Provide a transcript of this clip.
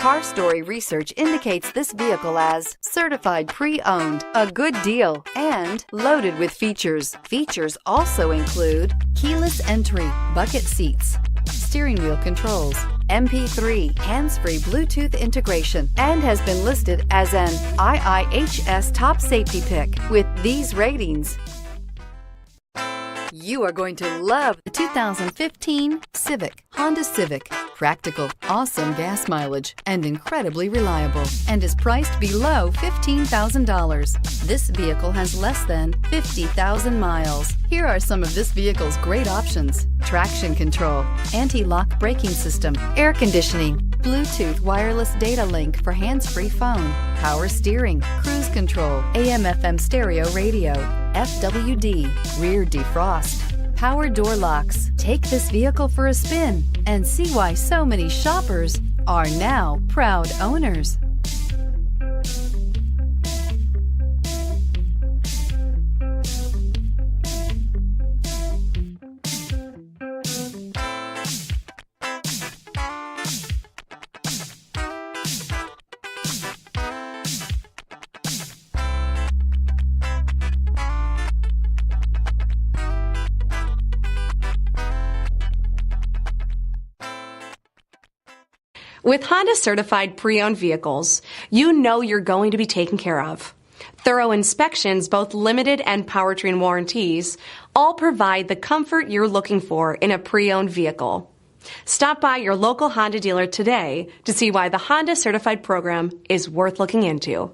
Car Story research indicates this vehicle as certified pre-owned, a good deal, and loaded with features. Features also include keyless entry, bucket seats, steering wheel controls, MP3, hands-free Bluetooth integration, and has been listed as an IIHS top safety pick. With these ratings, you are going to love the 2015 Honda Civic. Practical, awesome gas mileage, and incredibly reliable, and is priced below $15,000. This vehicle has less than 50,000 miles. Here are some of this vehicle's great options: traction control, anti-lock braking system, air conditioning, Bluetooth wireless data link for hands-free phone, power steering, cruise control, AM/FM stereo radio, FWD, rear defrost, power door locks. Take this vehicle for a spin and see why so many shoppers are now proud owners. With Honda certified pre-owned vehicles, you know you're going to be taken care of. Thorough inspections, both limited and powertrain warranties, all provide the comfort you're looking for in a pre-owned vehicle. Stop by your local Honda dealer today to see why the Honda certified program is worth looking into.